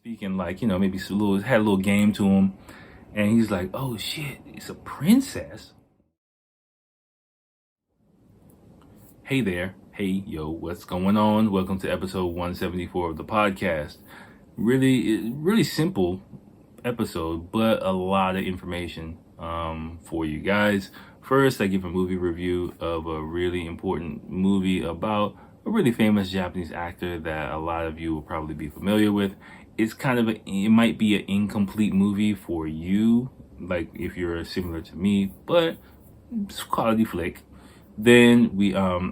speaking like, maybe had a little game to him. And he's like, oh shit, it's a princess. Hey there. Hey, yo, what's going on? Welcome to episode 174 of the podcast. Really simple episode, but a lot of information for you guys. First, I give a movie review of a really important movie about a really famous Japanese actor that a lot of you will probably be familiar with. It's it might be an incomplete movie for you, like if you're similar to me, but it's a quality flick. Then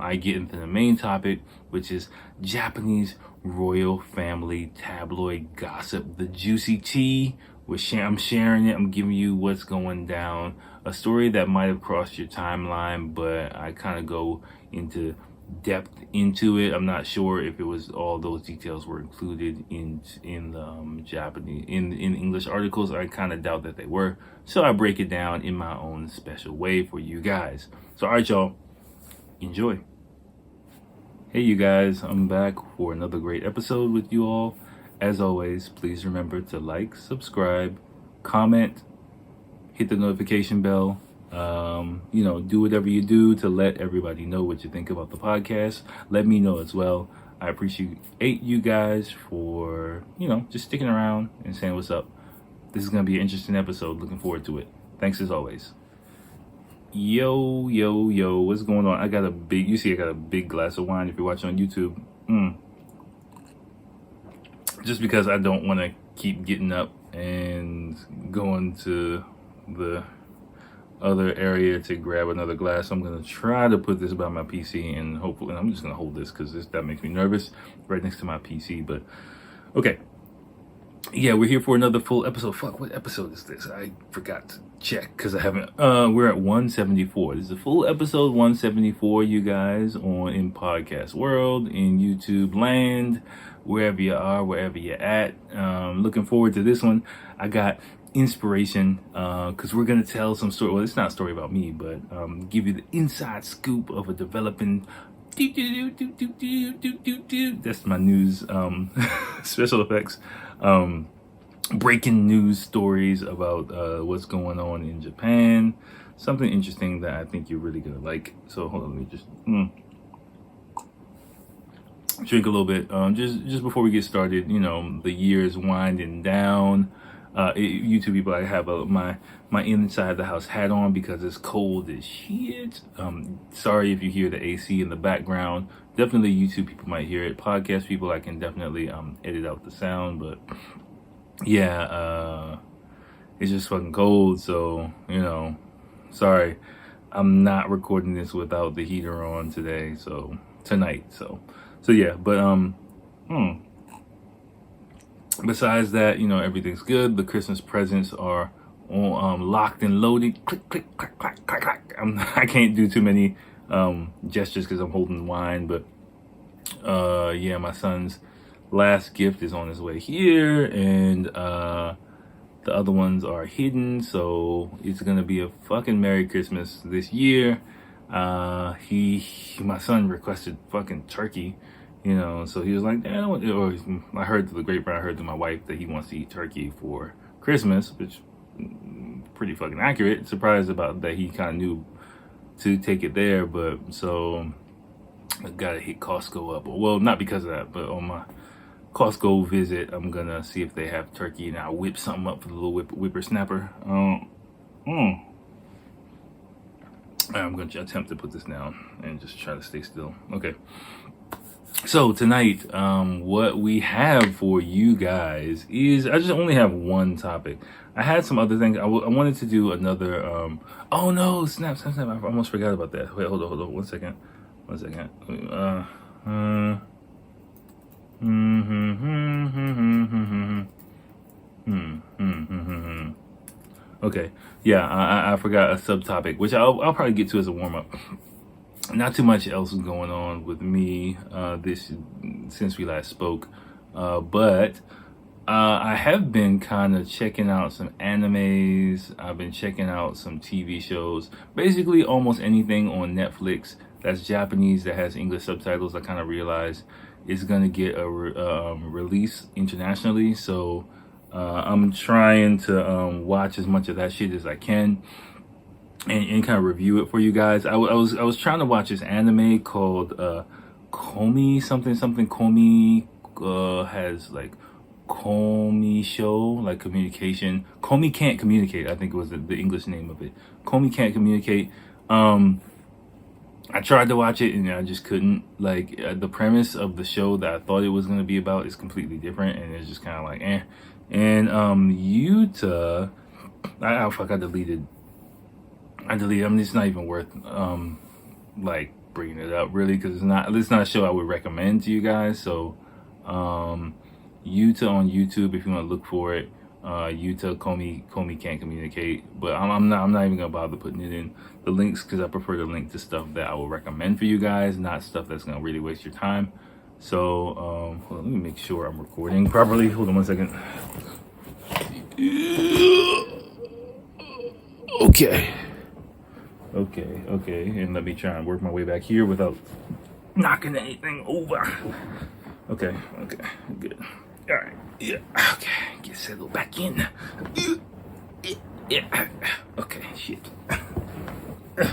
I get into the main topic, which is Japanese royal family tabloid gossip, the juicy tea. I'm sharing it. I'm giving you what's going down. A story that might have crossed your timeline, but I kind of go into depth into it. I'm not sure if it was all those details were included in the Japanese in English articles. I kind of doubt that they were. So I break it down in my own special way for you guys. So all right, y'all. Enjoy. Hey you guys, I'm back for another great episode with you all. As always, please remember to like, subscribe, comment, hit the notification bell. Do whatever you do to let everybody know what you think about the podcast. Let me know as well. I appreciate you guys for, just sticking around and saying what's up. This is going to be an interesting episode. Looking forward to it. Thanks as always. Yo, what's going on? I got a big glass of wine if you're watching on YouTube. Just because I don't want to keep getting up and going to the other area to grab another glass. I'm going to try to put this by my PC, and hopefully I'm just going to hold this because that makes me nervous right next to my PC. But okay. Yeah, we're here for another full episode. Fuck, what episode is this? I forgot to check because I haven't. We're at 174. This is a full episode 174, you guys, in podcast world, in YouTube land, wherever you are, wherever you're at. Looking forward to this one. I got inspiration because we're gonna tell some story. Well, it's not a story about me, but give you the inside scoop of a developing. That's my news special effects. Breaking news stories about what's going on in Japan. Something interesting that I think you're really gonna like. So hold on, let me just drink a little bit. Just before we get started, the year is winding down. YouTube people, I have my inside the house hat on because it's cold as shit. Sorry if you hear the AC in the background. Definitely YouTube people might hear it. Podcast people, I can definitely edit out the sound, but yeah, it's just fucking cold. So sorry, I'm not recording this without the heater on tonight. So yeah, but besides that, everything's good. The Christmas presents are locked and loaded. Click, click, clack, clack, clack, clack. I can't do too many gestures because I'm holding wine, but yeah, my son's last gift is on his way here, and the other ones are hidden, so it's gonna be a fucking Merry Christmas this year. My son requested fucking turkey. So he was like, I heard through the grapevine, I heard through my wife that he wants to eat turkey for Christmas, which pretty fucking accurate. Surprised about that he kind of knew to take it there, but so I gotta hit Costco up. Well, not because of that, but on my Costco visit, I'm gonna see if they have turkey, and I'll whip something up for the little whippersnapper. I'm gonna attempt to put this down and just try to stay still. Okay. So tonight, what we have for you guys is, I just only have one topic. I had some other things. I wanted to do another, oh no, snap. I almost forgot about that. Wait, hold on. One second. Okay. Yeah, I forgot a subtopic, which I'll probably get to as a warm-up. Not too much else going on with me since we last spoke, but I have been kind of checking out some animes. I've been checking out some TV shows, basically almost anything on Netflix that's Japanese that has English subtitles. I kind of realized is gonna get a release internationally. So I'm trying to watch as much of that shit as I can and kind of review it for you guys. I was trying to watch this anime called Komi something. Komi has like Komi show, like communication. Komi can't communicate, I think it was the English name of it. Komi can't communicate. I tried to watch it and I just couldn't. Like the premise of the show that I thought it was going to be about is completely different, and it's just kind of like eh. And Yuta, I deleted. I mean, it's not even worth like bringing it up really, because it's not a show I would recommend to you guys. So Yuta on YouTube, if you want to look for it. Yuta Komi can't communicate, but I'm not even gonna bother putting it in the links, because I prefer to link to stuff that I will recommend for you guys, not stuff that's gonna really waste your time. So hold on, let me make sure I'm recording properly. Hold on one second. Okay, and let me try and work my way back here without knocking anything over. Okay, good. All right, yeah, okay, get settled back in. Yeah, okay, shit. All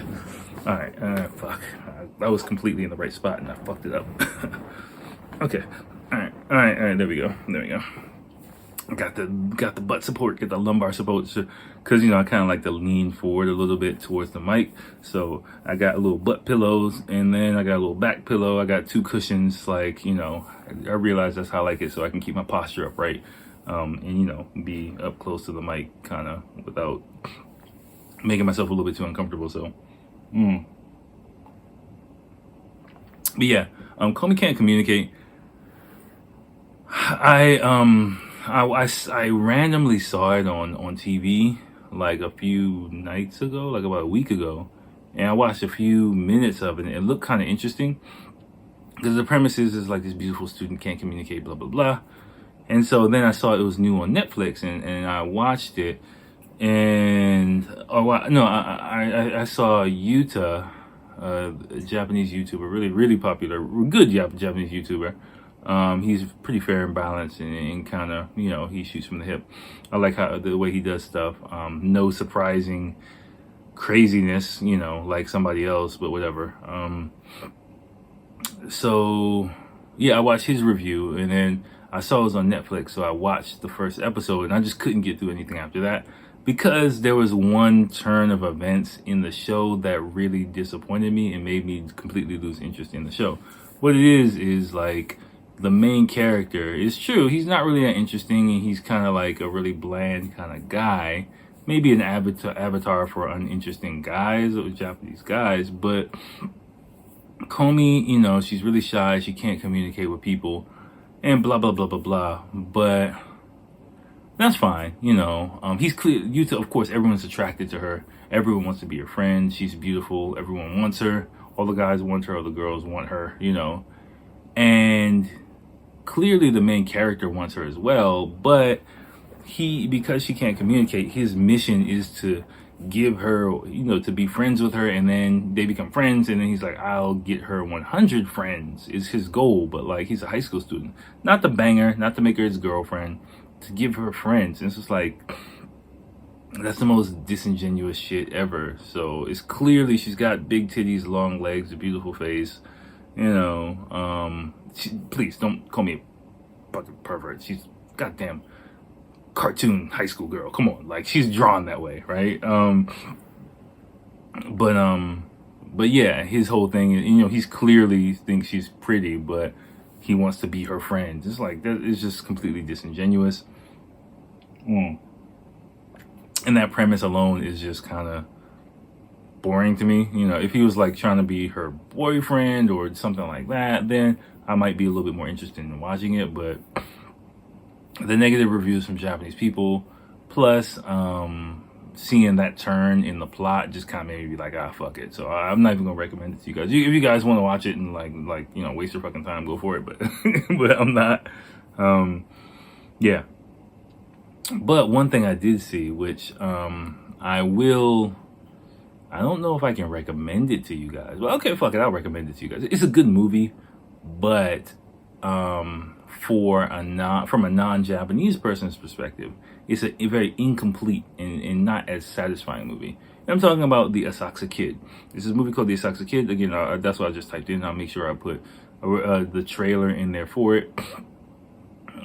right, fuck. I was completely in the right spot and I fucked it up. Okay, all right, there we go. Got the butt support, get the lumbar support, because I kind of like to lean forward a little bit towards the mic. So I got little butt pillows, and then I got a little back pillow. I got 2 cushions, like I realize that's how I like it, so I can keep my posture upright, and be up close to the mic, kind of without making myself a little bit too uncomfortable. So, but yeah, Komi can't communicate. I randomly saw it on TV like a few nights ago, like about a week ago, and I watched a few minutes of it, and it looked kind of interesting, because the premise is like this beautiful student can't communicate, blah blah blah. And so then I saw it was new on Netflix, and I watched it, and I saw Yuta, a Japanese YouTuber, really popular, good Japanese YouTuber. He's pretty fair and balanced, and kind of, he shoots from the hip. I like the way he does stuff. No surprising craziness, like somebody else, but whatever. So yeah, I watched his review, and then I saw it was on Netflix, so I watched the first episode, and I just couldn't get through anything after that, because there was one turn of events in the show that really disappointed me and made me completely lose interest in the show. What it is like, the main character, is true, he's not really that interesting, and he's kind of like a really bland kind of guy, maybe an avatar for uninteresting guys or Japanese guys. But Komi, she's really shy, she can't communicate with people, and blah blah blah blah blah. But that's fine, he's clear. Yuta, of course, everyone's attracted to her, everyone wants to be her friend, she's beautiful, everyone wants her, all the guys want her, all the girls want her, and clearly the main character wants her as well. But because she can't communicate, his mission is to give her, to be friends with her, and then they become friends, and then he's like, I'll get her 100 friends is his goal. But like, he's a high school student, not to bang her, not to make her his girlfriend, to give her friends. And it's just like, that's the most disingenuous shit ever. So it's clearly, she's got big titties, long legs, a beautiful face, please don't call me a fucking pervert. She's goddamn cartoon high school girl. Come on, like, she's drawn that way, right? But yeah, his whole thing is, he's clearly thinks she's pretty, but he wants to be her friend. It's like, that is just completely disingenuous. And that premise alone is just kind of boring to me. If he was like trying to be her boyfriend or something like that, then I might be a little bit more interested in watching it. But the negative reviews from Japanese people, plus seeing that turn in the plot, just kind of made me be like, fuck it. So I'm not even gonna recommend it to you guys. If you guys want to watch it and like waste your fucking time, go for it. But but I'm not. Yeah. But one thing I did see, which I don't know if I can recommend it to you guys. Well, okay, fuck it, I'll recommend it to you guys. It's a good movie, but from a non-Japanese person's perspective, it's a very incomplete and not as satisfying movie. And I'm talking about the Asakusa Kid. This is a movie called The Asakusa Kid. Again, that's what I just typed in. I'll make sure I put the trailer in there for it.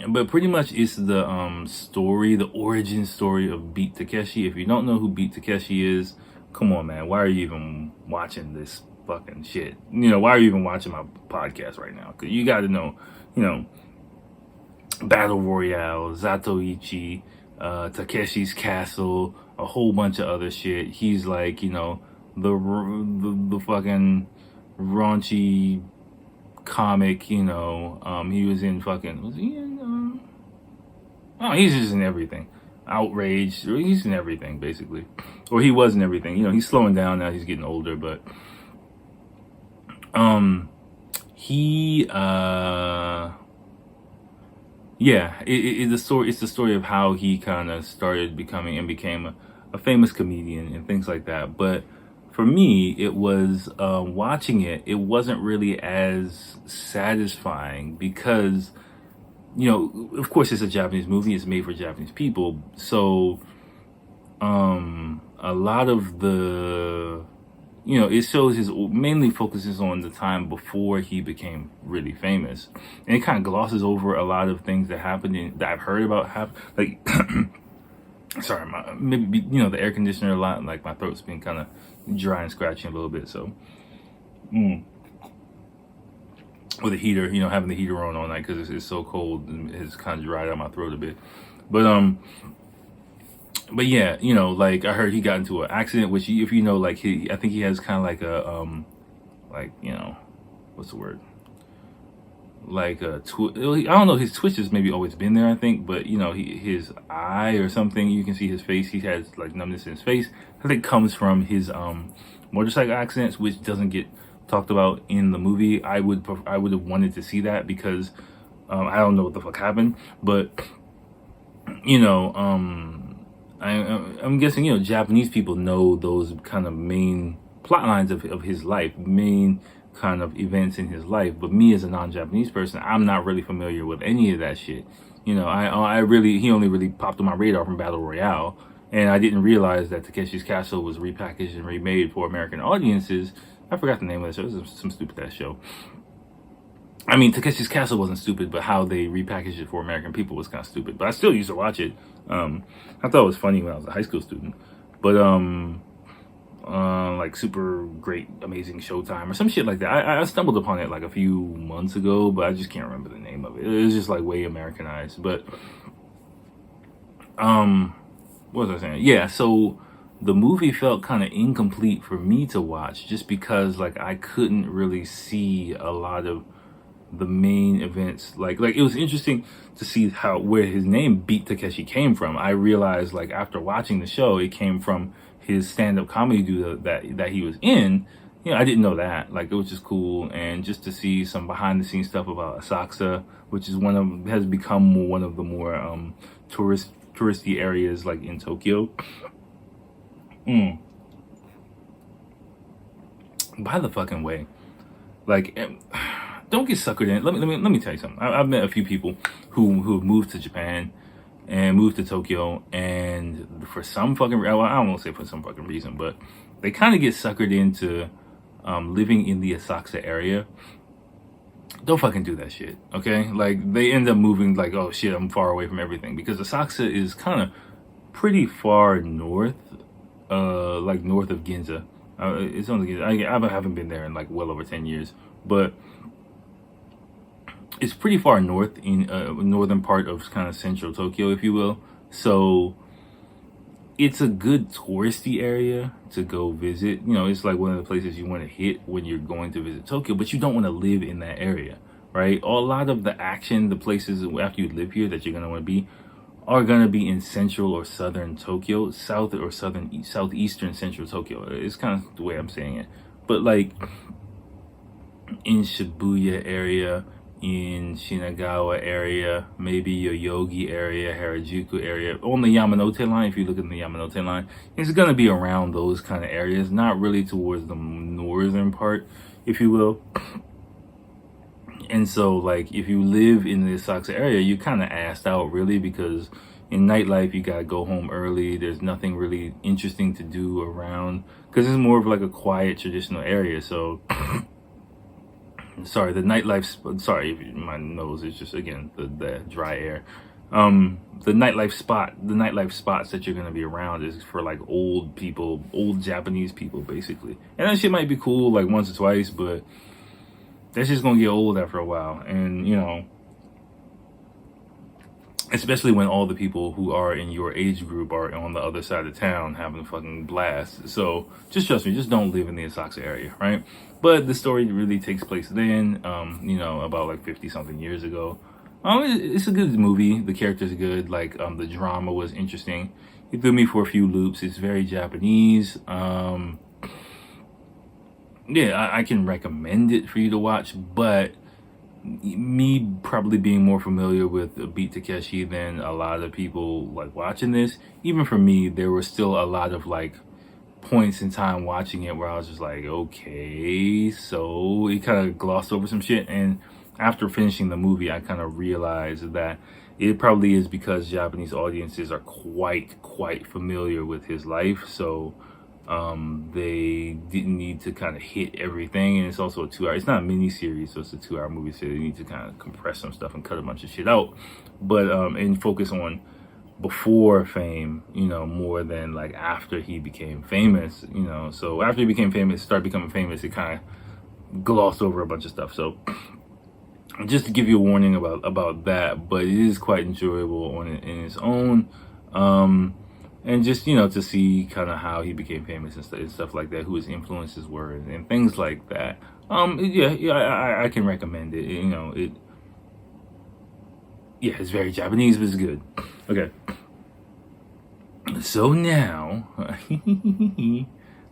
But pretty much it's the the origin story of Beat Takeshi. If you don't know who Beat Takeshi is, come on, man. Why are you even watching this fucking shit? Why are you even watching my podcast right now? Because you got to know, Battle Royale, Zatoichi, Takeshi's Castle, a whole bunch of other shit. He's like, the fucking raunchy comic, he was in fucking, was he in, he's just in everything. Outrage, he's in everything, basically. Or he was in everything. He's slowing down now, he's getting older, but, it's the story of how he kind of started becoming and became a famous comedian and things like that. But for me, it was watching it wasn't really as satisfying because, of course it's a Japanese movie, it's made for Japanese people. So a lot of the, it shows mainly focuses on the time before he became really famous. And it kind of glosses over a lot of things that happened that I've heard about like, sorry, maybe, the air conditioner a lot, like my throat's been kind of dry and scratching a little bit, so with the heater, having the heater on all night because it's so cold and it's kind of dried out my throat a bit. But yeah, like I heard he got into an accident, which if like I think he has kind of like a what's the word, like I don't know, his twitch has maybe always been there, I think, but his eye or something, you can see his face, he has like numbness in his face. I think comes from his motorcycle accidents, which doesn't get talked about in the movie. I would have wanted to see that because I don't know what the fuck happened, but I'm guessing Japanese people know those kind of main plot lines of his life, main kind of events in his life. But me as a non-Japanese person, I'm not really familiar with any of that shit. He only really popped on my radar from Battle Royale, and I didn't realize that Takeshi's Castle was repackaged and remade for American audiences. I forgot the name of the show. It was some stupid ass show. I mean, Takeshi's Castle wasn't stupid, but how they repackaged it for American people was kind of stupid. But I still used to watch it. I thought it was funny when I was a high school student. But like Super Great Amazing Showtime or some shit like that. I stumbled upon it like a few months ago, but I just can't remember the name of it. It was just like way Americanized. But what was I saying? Yeah, so the movie felt kind of incomplete for me to watch just because like I couldn't really see a lot of the main events. Like it was interesting to see where his name Beat Takeshi came from. I realized like after watching the show, it came from his stand-up comedy duo that he was in. I didn't know that. Like it was just cool, and just to see some behind-the-scenes stuff about Asakusa, which is has become one of the more touristy areas like in Tokyo. By the fucking way, like, don't get suckered in. Let me tell you something. I've met a few people who have moved to Japan and moved to Tokyo, and for some fucking I don't want to say for some fucking reason, but they kind of get suckered into living in the Asakusa area. Don't fucking do that shit, okay? Like they end up moving like, oh shit, I'm far away from everything, because Asakusa is kind of pretty far north, like north of Ginza. It's on the Ginza. I haven't been there in like well over 10 years, but it's pretty far north in northern part of kind of central Tokyo, if you will. So it's a good touristy area to go visit. It's like one of the places you want to hit when you're going to visit Tokyo, but you don't want to live in that area, right? A lot of the action, the places after you live here that you're going to want to be, are going to be in central or southern Tokyo, south or southeastern central Tokyo. It's kind of the way I'm saying it. But like in Shibuya area, in Shinagawa area, maybe Yoyogi area, Harajuku area, on the Yamanote line. If you look at the Yamanote line, it's going to be around those kind of areas, not really towards the northern part, if you will. And so, like, if you live in the Asakusa area, you kind of assed out, really, because in nightlife, you gotta go home early. There's nothing really interesting to do around, because it's more of like a quiet, traditional area. So, sorry, the nightlife. Sorry, my nose is just, again, the dry air. The nightlife spots that you're gonna be around is for like old people, old Japanese people, basically. And that shit might be cool like once or twice, but that's just gonna get old after a while. And especially when all the people who are in your age group are on the other side of town having a fucking blast. So just trust me, just don't live in the Asakusa area, right? But the story really takes place then, about like 50 something years ago. It's a good movie. The characters are good. Like, the drama was interesting. It threw me for a few loops. It's very Japanese. Yeah, I can recommend it for you to watch, but me probably being more familiar with Beat Takeshi than a lot of people like watching this, even for me, there were still a lot of like points in time watching it where I was just like, okay, so it kind of glossed over some shit. And after finishing the movie, I kind of realized that it probably is because Japanese audiences are quite familiar with his life. So they didn't need to kind of hit everything. And it's also a 2 hour, it's not a mini series, so it's a 2 hour movie, so they need to kind of compress some stuff and cut a bunch of shit out, but and focus on before fame, more than like after he became famous. So after he started becoming famous, it kind of glossed over a bunch of stuff. So just to give you a warning about that, but it is quite enjoyable in its own. And just, to see kind of how he became famous and stuff like that, who his influences were and things like that. I can recommend it. It's very Japanese, but it's good. Okay. So now,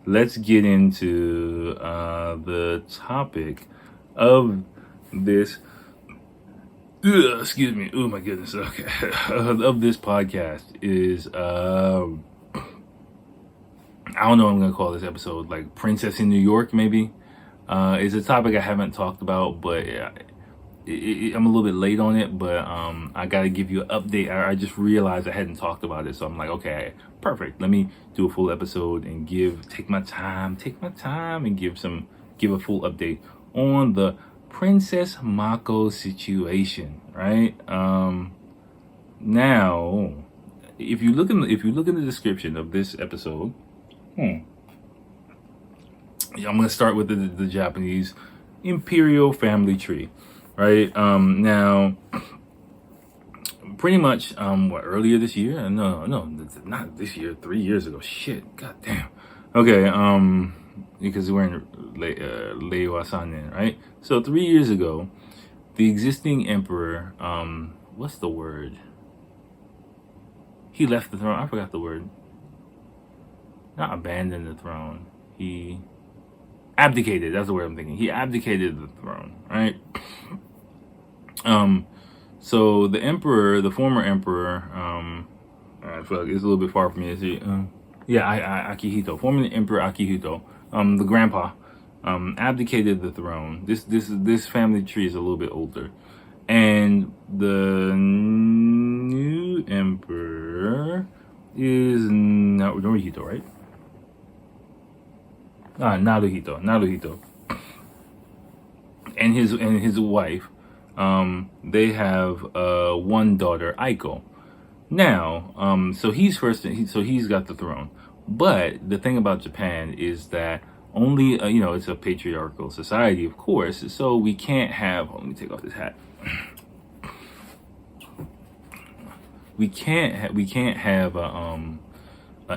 let's get into the topic of this. Excuse me. Oh my goodness. Okay. Of this podcast is I don't know what I'm gonna call this episode, like Princess in New York, maybe. It's a topic I haven't talked about, but I'm a little bit late on it, but I gotta give you an update. I just realized I hadn't talked about it, so I'm like, okay, perfect. Let me do a full episode and take my time and give a full update on the Princess Mako situation, right? Now, if you look in the description of this episode, I'm gonna start with the Japanese imperial family tree, right? Now, pretty much, earlier this year? No, not this year. 3 years ago. Shit, goddamn. Okay, because we're in Reiwa Sannen, right? So 3 years ago, the existing emperor, what's the word? He left the throne. I forgot the word. Not abandoned the throne. He abdicated. That's the word I'm thinking. He abdicated the throne, right? So the emperor, the former emperor, I feel like it's a little bit far from me. Is he? Akihito, former Emperor Akihito, the grandpa, abdicated the throne. This family tree is a little bit older, and the new emperor is Naruhito, right? Naruhito, and his wife. They have one daughter, Aiko. Now, so he's got the throne. But the thing about Japan is that only, it's a patriarchal society, of course. So we can't have. Let me take off this hat. We can't have a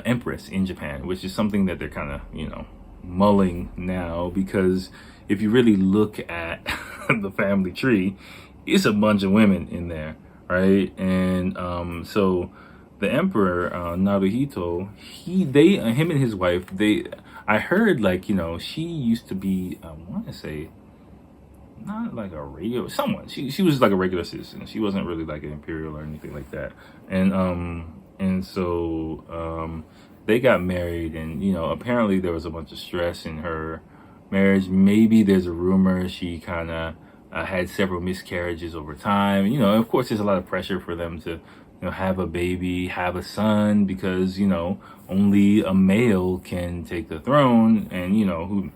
empress in Japan, which is something that they're kind of mulling now, because if you really look at the family tree, it's a bunch of women in there, right? And so the emperor Naruhito, him and his wife, I heard she used to be, I want to say, not like a regular someone. She was like a regular citizen. She wasn't really like an imperial or anything like that. And so they got married, and apparently there was a bunch of stress in her marriage. Maybe there's a rumor she kind of had several miscarriages over time. You know, of course, there's a lot of pressure for them to, have a baby, have a son, because, only a male can take the throne. And,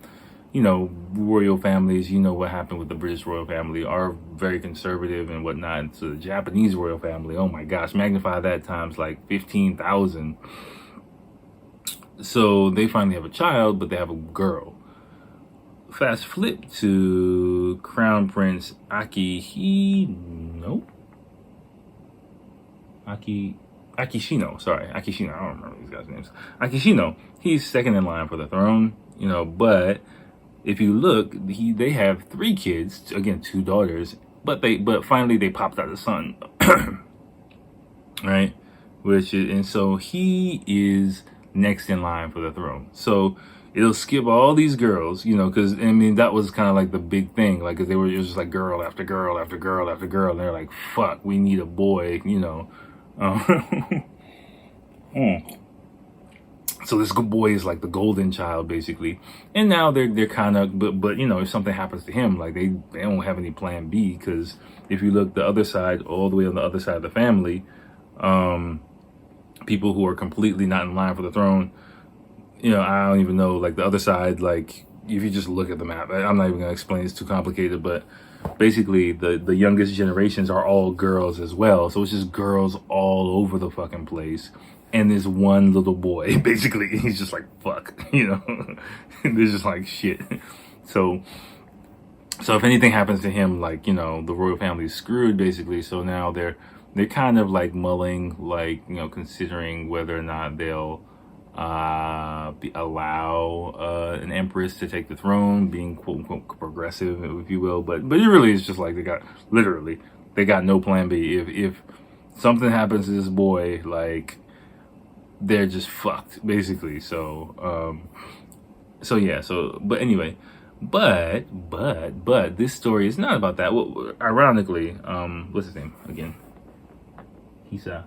royal families, what happened with the British royal family, are very conservative and whatnot. So the Japanese royal family, oh my gosh, magnify that times like 15,000. So they finally have a child, but they have a girl. Fast flip to Crown Prince Akishino. Sorry, Akishino. I don't remember these guys' names. Akishino. He's second in line for the throne, but if you look, they have 3 kids, again 2 daughters, but finally they popped out a son, right? So he is next in line for the throne. So it'll skip all these girls, because that was kind of like the big thing, like, cause it was just like girl after girl after girl after girl, and they're like, fuck, we need a boy, So this good boy is like the golden child, basically. And now they're kind of, but if something happens to him, like they don't have any plan B, because if you look the other side, all the way on the other side of the family, people who are completely not in line for the throne, I don't even know, like the other side, like if you just look at the map, I'm not even gonna explain, it's too complicated, but basically the youngest generations are all girls as well. So it's just girls all over the fucking place. And there's one little boy, basically, he's just like, fuck, there's just like shit. So if anything happens to him, like, the royal family is screwed, basically. So now they're kind of like mulling, like, considering whether or not they'll allow an empress to take the throne, being quote unquote progressive, if you will. But it really is just like they got no plan B. If something happens to this boy, like, they're just fucked, basically. So but anyway, but this story is not about that. Well, ironically, what's his name again? Hisahito,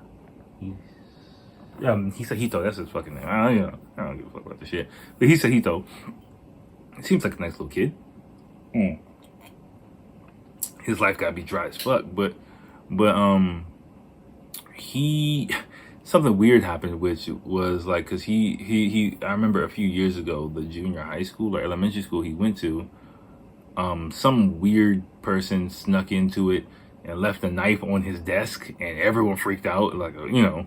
that's his fucking name. I don't give a fuck about the shit. But Hisahito seems like a nice little kid. His life gotta be dry as fuck, but something weird happened, which was like, cause he I remember a few years ago, the junior high school or elementary school he went to, some weird person snuck into it and left a knife on his desk, and everyone freaked out, like, like, I don't know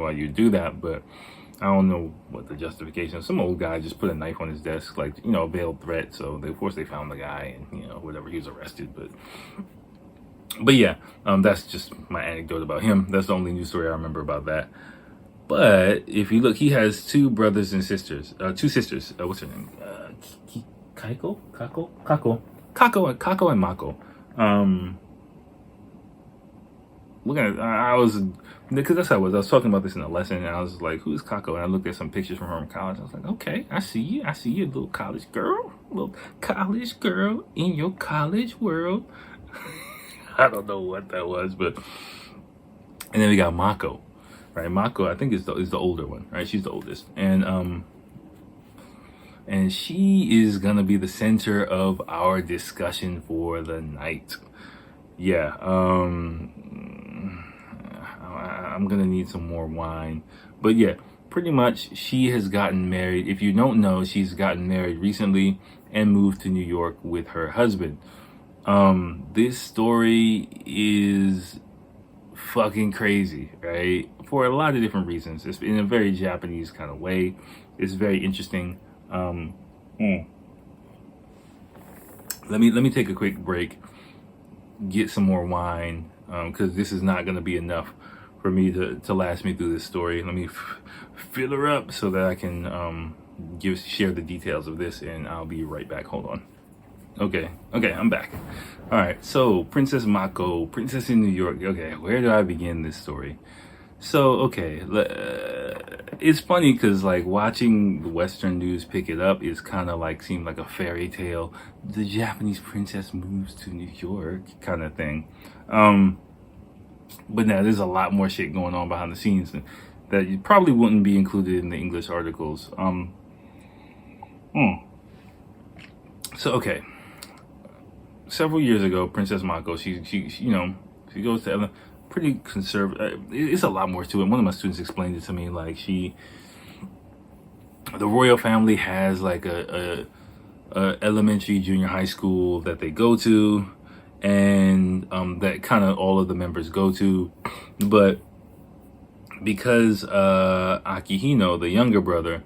why you do that, but I don't know what the justification. Some old guy just put a knife on his desk, like, a veiled threat. So of course they found the guy, and whatever, he was arrested. But yeah, that's just my anecdote about him. That's the only news story I remember about that. But if you look, he has 2 brothers and sisters, 2 sisters. What's her name? Kako and Mako. I was, because that's how I was talking about this in a lesson, and I was like, who's Kako? And I looked at some pictures from her in college. I was like, okay, I see you, little college girl in your college world. I don't know what that was, but, and then we got Mako, right? Mako, I think is the older one, right? She's the oldest, and she is gonna be the center of our discussion for the night. Yeah, I'm gonna need some more wine, but yeah, pretty much she has gotten married. If you don't know, she's gotten married recently and moved to New York with her husband. This story is fucking crazy, right? For a lot of different reasons. It's in a very Japanese kind of way. It's very interesting. Let me take a quick break, get some more wine, because this is not going to be enough for me to last me through this story. Let me fill her up so that I can share the details of this, and I'll be right back. Hold on. Okay, I'm back. All right, so Princess Mako, princess in New York. Okay, where do I begin this story? So, okay, it's funny because, like, watching the Western news pick it up is kind of like, seemed like a fairy tale. The Japanese princess moves to New York kind of thing. But now there's a lot more shit going on behind the scenes that you probably wouldn't be included in the English articles. So, okay. several years ago, Princess Mako, she she goes to pretty conservative. It's a lot more to it. One of my students explained it to me. Like the royal family has like a elementary, junior high school that they go to, and that kind of all of the members go to, but because Akihino, the younger brother,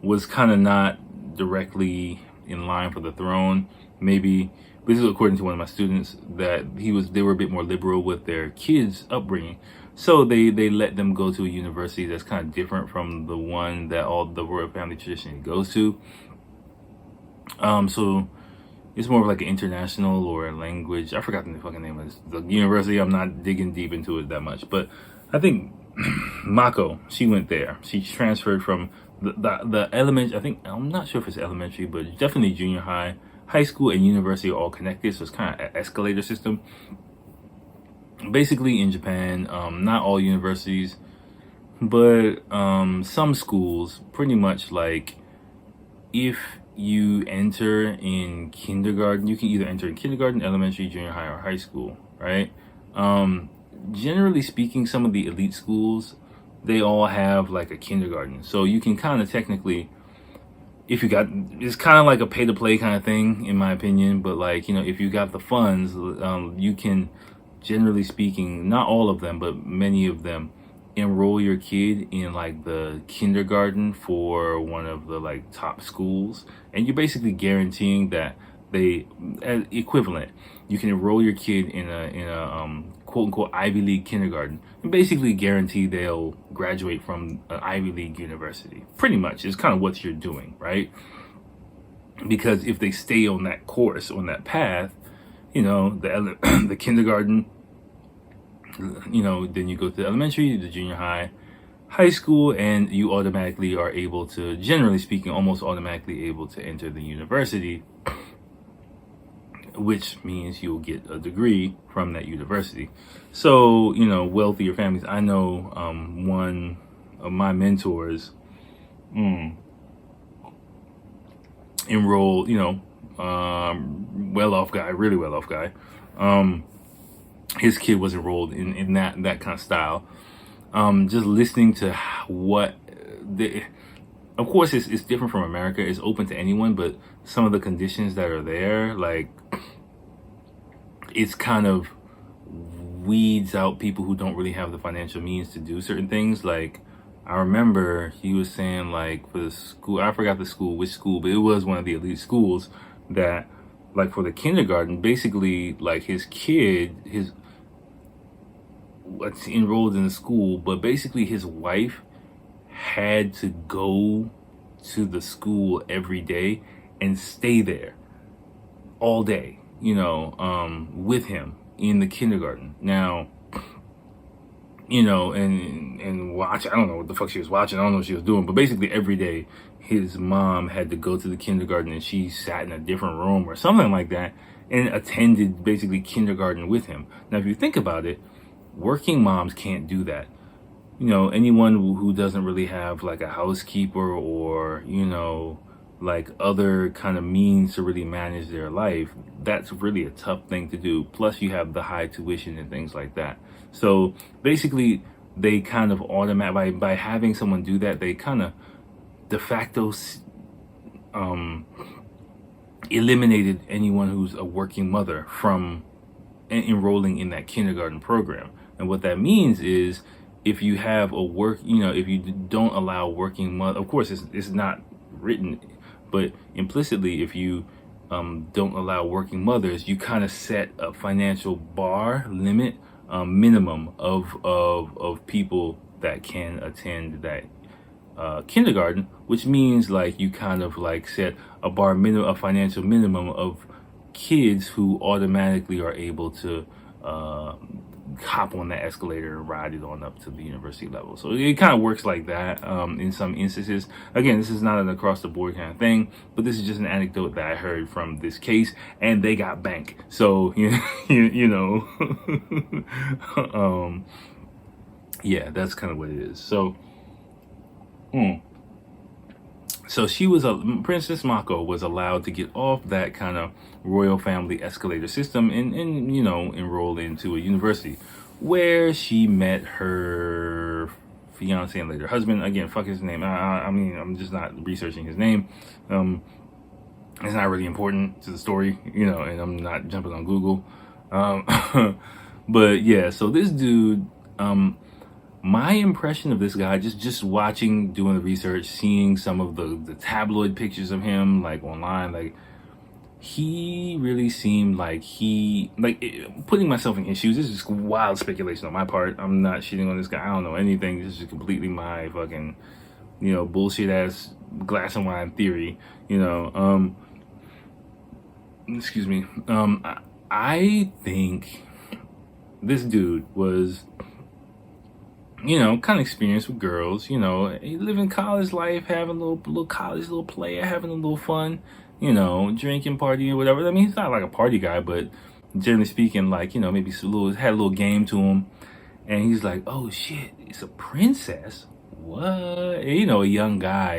was kind of not directly in line for the throne, maybe this is according to one of my students, that they were a bit more liberal with their kids' upbringing. So they let them go to a university that's kind of different from the one that all the royal family traditionally goes to. So it's more of like an international or a language. I forgot the fucking name of the university. I'm not digging deep into it that much, but I think Mako, she went there. She transferred from the elementary. I think, I'm not sure if it's elementary, but definitely junior high, high school, and university are all connected. So it's kind of an escalator system. Basically, in Japan, not all universities, but some schools, pretty much like if you enter in kindergarten, you can either enter in kindergarten, elementary, junior high, or high school, right? Generally speaking, some of the elite schools, they all have like a kindergarten. So you can kind of technically, if you got, it's kind of like a pay to play kind of thing, in my opinion. But like, if you got the funds, you can, generally speaking, not all of them, but many of them, enroll your kid in like the kindergarten for one of the like top schools, and you're basically guaranteeing that they equivalent. You can enroll your kid in a quote unquote Ivy League kindergarten and basically guarantee they'll graduate from an Ivy League university. Pretty much is kind of what you're doing, right? Because if they stay on that course, on that path, the kindergarten, then you go to the elementary, the junior high, high school, and you automatically are able to, generally speaking, almost automatically able to enter the university, which means you'll get a degree from that university. So, wealthier families. I know one of my mentors enrolled, well-off guy, really well-off guy. His kid was enrolled in that kind of style. Just listening to what of course it's different from America. It's open to anyone, but some of the conditions that are there, like, it's kind of weeds out people who don't really have the financial means to do certain things. Like, I remember he was saying, like, for the school, I forgot which school, but it was one of the elite schools, that like for the kindergarten, basically like his kid, what's enrolled in the school, but basically his wife had to go to the school every day and stay there all day, with him in the kindergarten. Now, and watch, I don't know what the fuck she was watching, I don't know what she was doing, but basically every day his mom had to go to the kindergarten and she sat in a different room or something like that and attended basically kindergarten with him. Now, if you think about it, working moms can't do that. Anyone who doesn't really have like a housekeeper or, like other kind of means to really manage their life, that's really a tough thing to do. Plus you have the high tuition and things like that. So basically they kind of by having someone do that, they kind of de facto eliminated anyone who's a working mother from enrolling in that kindergarten program. And what that means is, if you have if you don't allow working mother, of course it's not written, but implicitly, if you don't allow working mothers, you kind of set a financial bar limit, minimum of people that can attend that kindergarten, which means like you kind of like set a financial minimum of kids who automatically are able to hop on that escalator and ride it on up to the university level. So it kind of works like that in some instances. Again, this is not an across the board kind of thing, but this is just an anecdote that I heard from this case, and they got bank. So yeah, that's kind of what it is. So So Princess Mako was allowed to get off that kind of royal family escalator system and enroll into a university where she met her fiance and later husband. Again, fuck his name. I mean, I'm just not researching his name. It's not really important to the story, and I'm not jumping on Google. But yeah, so this dude, my impression of this guy, just doing the research, seeing some of the tabloid pictures of him like online, like he really seemed like putting myself in his shoes. This is just wild speculation on my part. I'm not shitting on this guy. I don't know anything. This is just completely my fucking, bullshit ass glass of wine theory. Excuse me. I think this dude was, kind of experienced with girls, he living college life, having a little college, little player, having a little fun, drinking, partying, whatever. I mean, he's not like a party guy, but generally speaking, like, maybe had a little game to him. And he's like, oh shit, it's a princess? What? And, a young guy,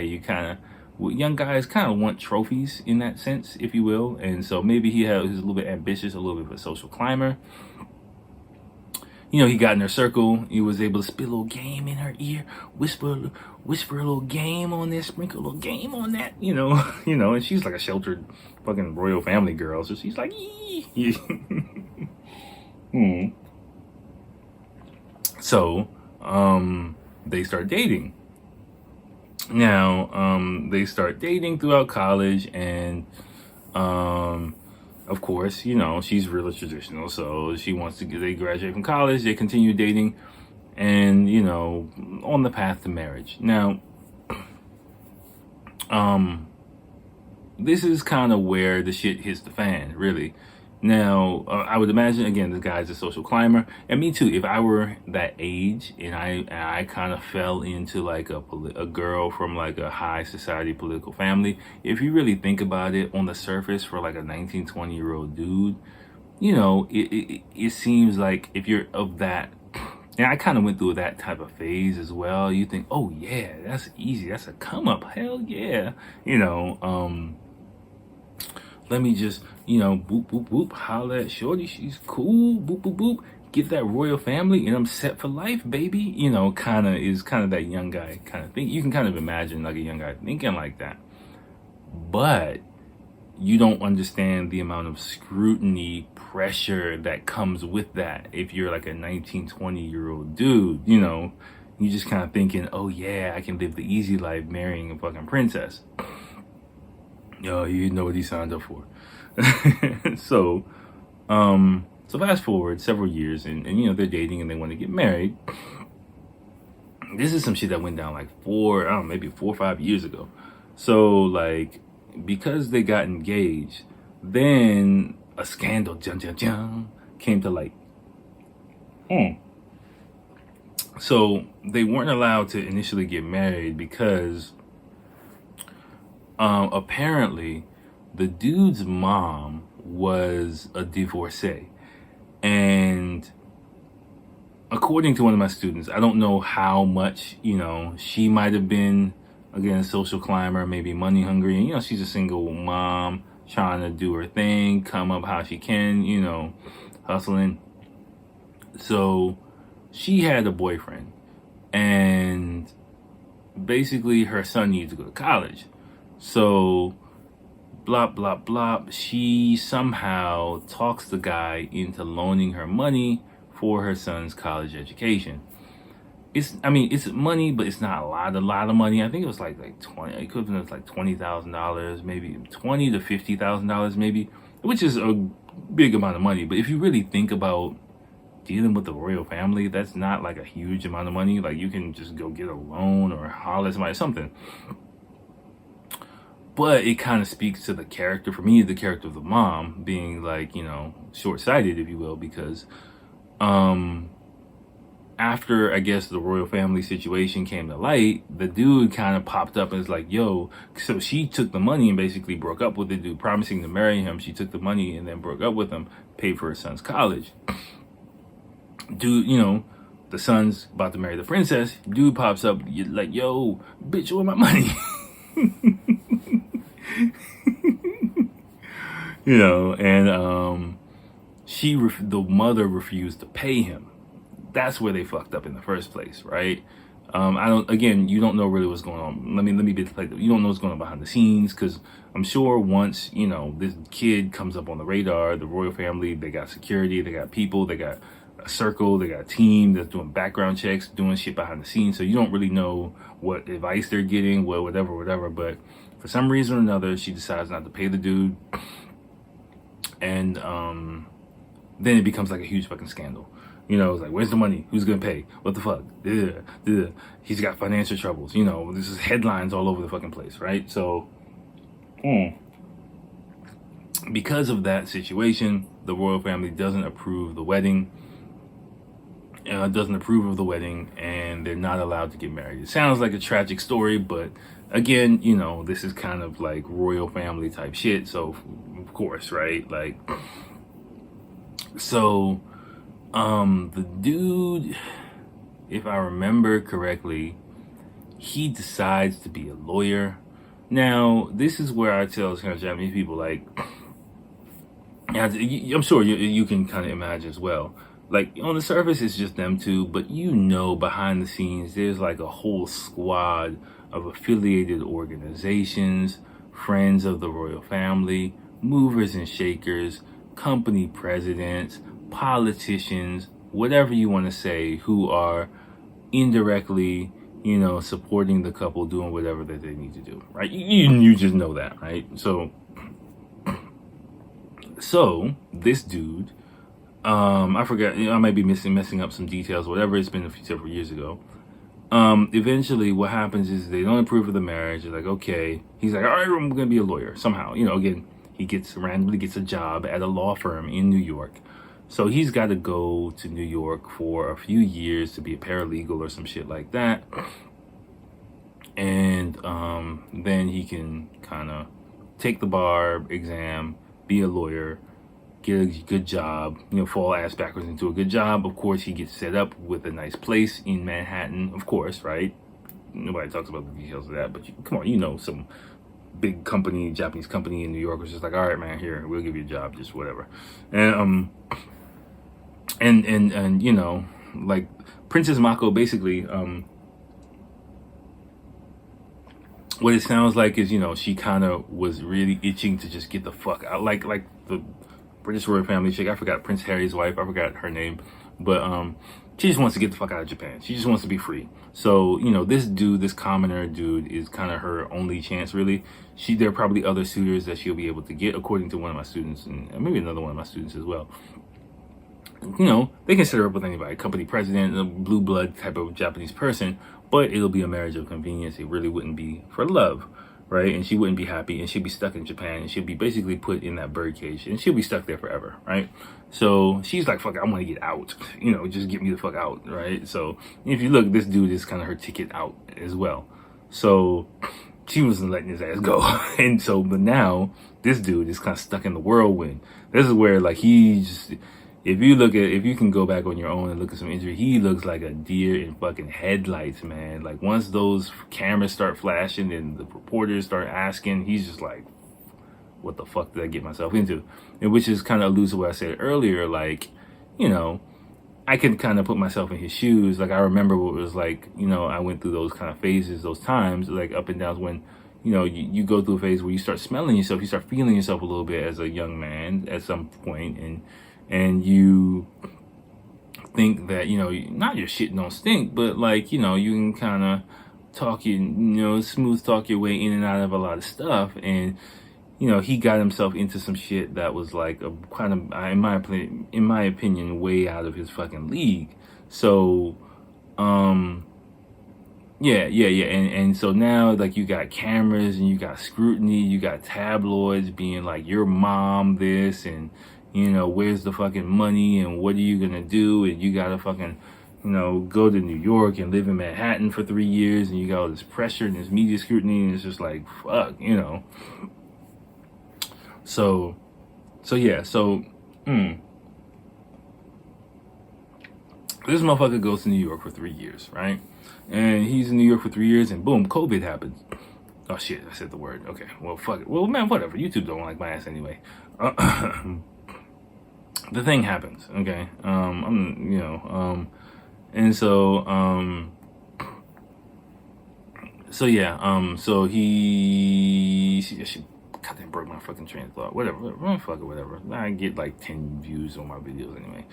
young guys kind of want trophies in that sense, if you will. And so maybe he's a little bit ambitious, a little bit of a social climber. He got in her circle. He was able to spit a little game in her ear, whisper a little game on this, sprinkle a little game on that, and she's like a sheltered fucking royal family girl. So she's like, ee. So, they start dating. Now, they start dating throughout college, and, of course, she's really traditional, so they graduate from college, they continue dating, and, on the path to marriage. Now, this is kind of where the shit hits the fan, really. Now, I would imagine, again, this guy's a social climber, and me too. If I were that age and I kind of fell into like a girl from like a high society political family, if you really think about it on the surface for like a 19, 20-year-old dude, it seems like if you're of that, and I kind of went through that type of phase as well, you think, oh yeah, that's easy, that's a come up, hell yeah, let me just, boop, boop, boop, holla at shorty, she's cool, boop, boop, boop, get that royal family, and I'm set for life, baby. Kind of that young guy kind of thing. You can kind of imagine like a young guy thinking like that. But you don't understand the amount of scrutiny, pressure that comes with that. If you're like a 19, 20-year-old dude, you're just kind of thinking, oh yeah, I can live the easy life marrying a fucking princess. Yo, you know what he signed up for. So fast forward several years, and they're dating and they want to get married. This is some shit that went down like maybe 4 or 5 years ago. So like, because they got engaged, then a scandal came to light. So they weren't allowed to initially get married because apparently the dude's mom was a divorcee. And according to one of my students, I don't know how much, she might have been, again, a social climber, maybe money hungry. And, she's a single mom trying to do her thing, come up how she can, hustling. So she had a boyfriend, and basically her son needs to go to college. So, blah, blah, blah. She somehow talks the guy into loaning her money for her son's college education. It's money, but it's not a lot of money. I think it was like equivalent of like $20,000, maybe $20,000 to $50,000, maybe, which is a big amount of money. But if you really think about dealing with the royal family, that's not like a huge amount of money. Like, you can just go get a loan or holler at somebody, something. But it kind of speaks to the character, for me, the character of the mom being like, short-sighted, if you will, because after, I guess, the royal family situation came to light, the dude kind of popped up and was like, yo, so she took the money and basically broke up with the dude, promising to marry him. She took the money and then broke up with him, paid for her son's college. Dude, the son's about to marry the princess. Dude pops up like, yo, bitch, where my money? And the mother refused to pay him. That's where they fucked up in the first place, right? You don't know really what's going on. Let me be like, you don't know what's going on behind the scenes, because I'm sure once, this kid comes up on the radar, the royal family, they got security, they got people, they got a circle, they got a team that's doing background checks, doing shit behind the scenes. So you don't really know what advice they're getting, whatever. But for some reason or another, she decides not to pay the dude. And then it becomes like a huge fucking scandal. It's like, where's the money? Who's gonna pay? What the fuck? He's got financial troubles. This is headlines all over the fucking place, right? So, because of that situation, the royal family doesn't approve of the wedding, and they're not allowed to get married. It sounds like a tragic story, but again, this is kind of like royal family type shit. So, of course, right? Like, so. The dude, if I remember correctly, he decides to be a lawyer. Now, this is where I tell kind of Japanese people, like, I'm sure you can kind of imagine as well. Like, on the surface, it's just them two, but behind the scenes, there's like a whole squad of affiliated organizations, friends of the royal family, movers and shakers, company presidents, politicians, whatever you want to say, who are indirectly, supporting the couple doing whatever that they need to do, right? You just know that, right? So this dude, I forgot, I might be messing up some details, whatever. It's been several years ago. Eventually what happens is they don't approve of the marriage. They're like, okay. He's like, all right, I'm gonna be a lawyer somehow. Again, he randomly gets a job at a law firm in New York. So he's got to go to New York for a few years to be a paralegal or some shit like that. And then he can kind of take the bar exam, be a lawyer, get a good job, fall ass backwards into a good job. Of course, he gets set up with a nice place in Manhattan, of course, right? Nobody talks about the details of that, but come on, some big company, Japanese company in New York was just like, all right, man, here, we'll give you a job, just whatever. And like Princess Mako, basically, what it sounds like is, she kind of was really itching to just get the fuck out, like the British royal family chick. I forgot Prince Harry's wife. I forgot her name, but she just wants to get the fuck out of Japan. She just wants to be free. So this commoner dude is kind of her only chance, really. There are probably other suitors that she'll be able to get, according to one of my students, and maybe another one of my students as well. They can set her up with anybody, company president, a blue blood type of Japanese person, but it'll be a marriage of convenience. It really wouldn't be for love, right? And she wouldn't be happy, and she'd be stuck in Japan, and she'll be basically put in that birdcage, and she'll be stuck there forever, right? So she's like, fuck, I want to get out, just get me the fuck out, right? So if you look, this dude is kind of her ticket out as well. So she wasn't letting his ass go. And so, but now this dude is kind of stuck in the whirlwind. This is where, like, if you can go back on your own and look at some interview, he looks like a deer in fucking headlights, man. Like, once those cameras start flashing and the reporters start asking, he's just like, what the fuck did I get myself into? And which is kind of alludes to what I said earlier. Like, I can kind of put myself in his shoes. Like, I remember what it was like, I went through those kind of phases, those times, like up and downs when, you go through a phase where you start smelling yourself, you start feeling yourself a little bit as a young man at some point, and you think that, not your shit don't stink, but like, you can kind of smooth talk your way in and out of a lot of stuff. And, he got himself into some shit that was like a kind of, in my opinion, way out of his fucking league. So, yeah. And so now, like, you got cameras and you got scrutiny, you got tabloids being like, your mom this, and, where's the fucking money, and what are you gonna do? And you gotta fucking, go to New York and live in Manhattan for 3 years, and you got all this pressure and this media scrutiny, and it's just like, fuck, So this motherfucker goes to New York for 3 years, right? And he's in New York for 3 years, and boom, COVID happens. Oh shit, I said the word. Okay, well fuck it. Well man, whatever. YouTube don't like my ass anyway. The thing happens. Okay, and so yeah, so she goddamn broke my fucking train of thought. Whatever, fuck it, whatever. I get like 10 views on my videos anyway.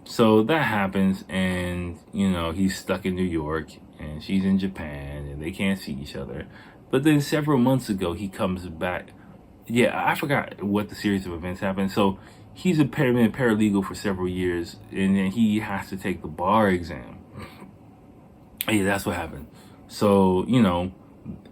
So that happens, and he's stuck in New York, and she's in Japan, and they can't see each other. But then several months ago, he comes back. Yeah, I forgot what the series of events happened. So he's been a paralegal for several years, and then he has to take the bar exam. Yeah, that's what happened. So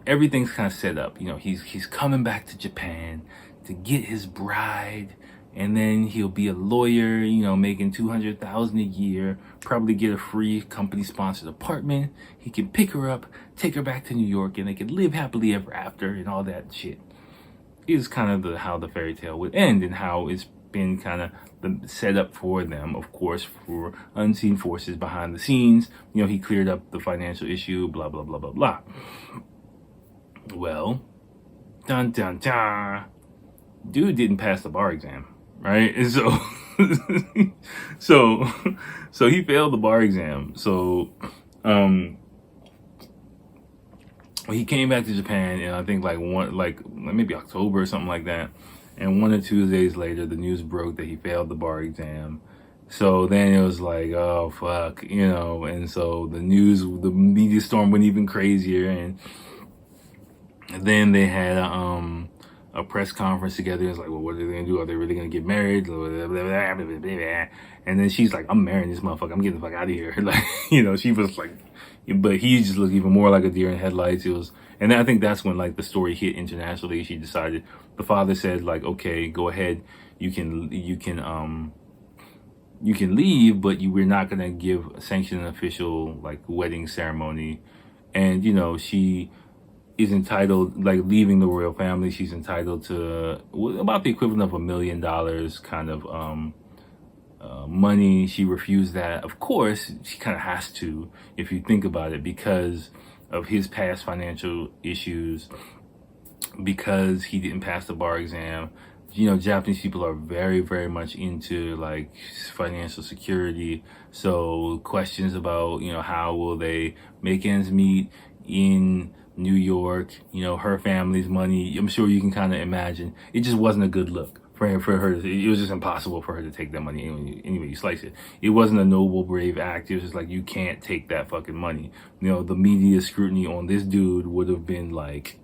everything's kind of set up. He's coming back to Japan to get his bride, and then he'll be a lawyer, making $200,000 a year, probably get a free company-sponsored apartment. He can pick her up, take her back to New York, and they can live happily ever after, and all that shit. Is kind of how the fairy tale would end, and how it's been kind of set up for them, of course, for unseen forces behind the scenes. He cleared up the financial issue, blah, blah, blah, blah, blah. Well, dun, dun, dun. Dude didn't pass the bar exam, right? And so he failed the bar exam. So he came back to Japan, and I think maybe October or something like that. And 1 or 2 days later, the news broke that he failed the bar exam. So then it was like, oh fuck, and so the media storm went even crazier, and then they had a press conference together. It's like, well, what are they gonna do? Are they really gonna get married? And then she's like, I'm marrying this motherfucker. I'm getting the fuck out of here. Like, she was like, but he just looked even more like a deer in headlights. And I think that's when like the story hit internationally. She decided, the father said like, okay, go ahead. You can leave, but we're not gonna sanction an official like wedding ceremony. And she is entitled, like leaving the royal family, she's entitled to about the equivalent of $1 million kind of money. She refused that. Of course, she kind of has to, if you think about it, because of his past financial issues, because he didn't pass the bar exam. Japanese people are very, very much into like financial security. So questions about, how will they make ends meet in New York, her family's money. I'm sure you can kind of imagine. It just wasn't a good look for her. It was just impossible for her to take that money anyway you slice it. It wasn't a noble, brave act. It was just like, you can't take that fucking money. The media scrutiny on this dude would have been like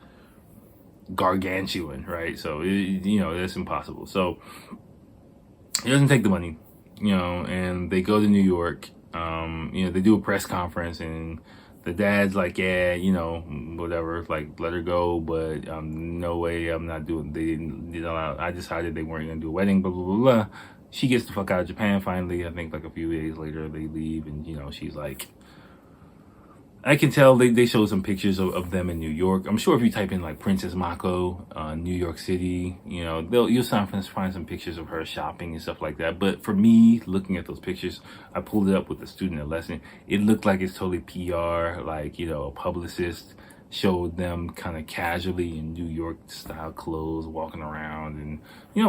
gargantuan, right? So that's impossible. So he doesn't take the money, and they go to New York. They do a press conference, and the dad's like, yeah, whatever, like let her go, but no way, I'm not doing. I decided they weren't gonna do a wedding, blah blah blah blah. She gets the fuck out of Japan finally. I think like a few days later they leave, and she's like, I can tell they showed some pictures of them in New York. I'm sure if you type in like Princess Mako, New York City, you'll find some pictures of her shopping and stuff like that. But for me, looking at those pictures, I pulled it up with the student at lesson. It looked like it's totally PR, like, a publicist showed them kind of casually in New York style clothes, walking around, and,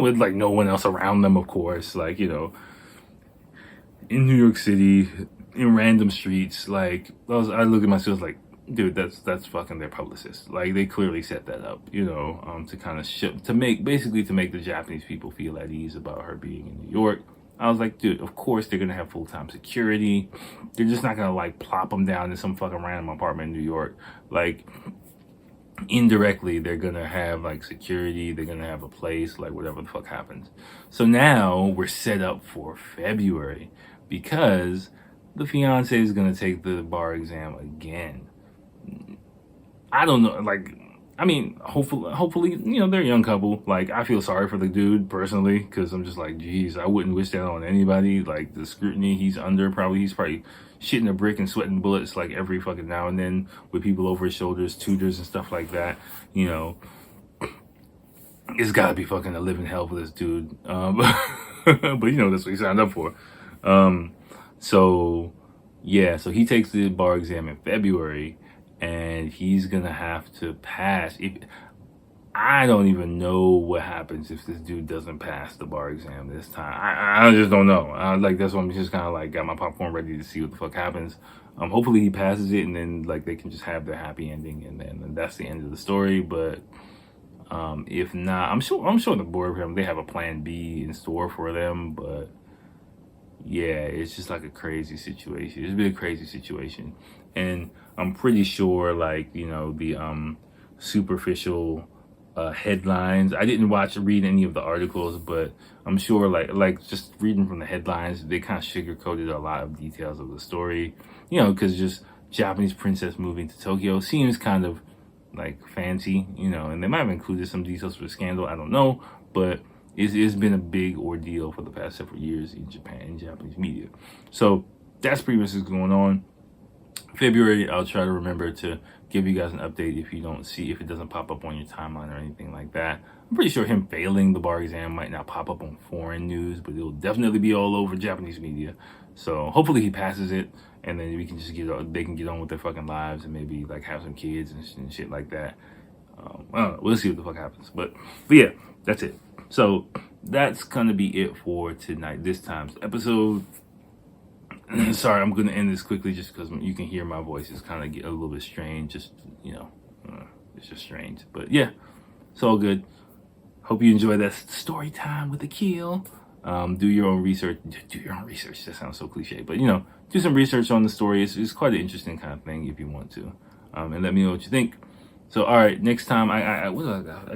with like no one else around them, of course, like, in New York City, in random streets. Like I look at my students like, dude, that's fucking their publicist. Like they clearly set that up, to kind of to make the Japanese people feel at ease about her being in New York. I was like, dude, of course they're gonna have full-time security. They're just not gonna like plop them down in some fucking random apartment in New York. Like indirectly, they're gonna have like security. They're gonna have a place, like whatever the fuck happens. So now we're set up for February because the fiance is going to take the bar exam again. I don't know. Like, I mean, hopefully, they're a young couple. Like, I feel sorry for the dude personally, because I'm just like, geez, I wouldn't wish that on anybody. Like, the scrutiny he's under, he's probably shitting a brick and sweating bullets like every fucking now and then with people over his shoulders, tutors and stuff like that. It's got to be fucking a living hell for this dude. But that's what he signed up for. So he takes the bar exam in February, and he's gonna have to pass. I don't even know what happens if this dude doesn't pass the bar exam this time. I just don't know. Like, that's why I'm just kind of like got my popcorn ready to see what the fuck happens. Hopefully he passes it, and then like they can just have their happy ending, and then that's the end of the story. But if not, I'm sure the board, they have a plan B in store for them. But yeah, it's just like a crazy situation. It's been a crazy situation, and I'm pretty sure, like, you know, the superficial headlines. I didn't read any of the articles, but I'm sure like just reading from the headlines, they kind of sugarcoated a lot of details of the story, you know, because just Japanese princess moving to Tokyo seems kind of like fancy, you know, and they might have included some details for the scandal. I don't know, but it's been a big ordeal for the past several years in Japan, in Japanese media. So that's pretty much what's going on. February, I'll try to remember to give you guys an update if it doesn't pop up on your timeline or anything like that. I'm pretty sure him failing the bar exam might not pop up on foreign news, but it'll definitely be all over Japanese media. So hopefully he passes it, and then we can just they can get on with their fucking lives and maybe like have some kids and shit like that. I don't know. We'll see what the fuck happens. But yeah, that's it. So that's gonna be it for this time's episode. Sorry, I'm going to end this quickly just because you can hear my voice is kind of get a little bit strange. Just, you know, it's just strange. But yeah, it's all good. Hope you enjoy that story time with Akil. Do your own research. Do your own research. That sounds so cliche. But, you know, do some research on the story. It's quite an interesting kind of thing if you want to. And let me know what you think. So, all right, next time, I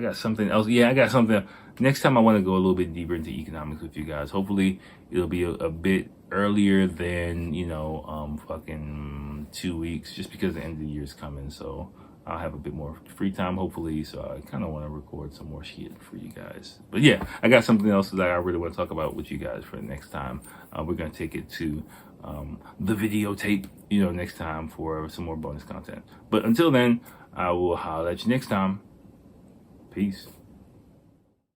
got something else. Yeah, I got something. Next time I want to go a little bit deeper into economics with you guys. Hopefully, it'll be a bit earlier than, you know, fucking 2 weeks, just because the end of the year is coming. So I'll have a bit more free time, hopefully. So I kind of want to record some more shit for you guys. But yeah, I got something else that I really want to talk about with you guys for the next time. We're going to take it to the videotape, you know, next time for some more bonus content. But until then, I will holler at you next time. Peace.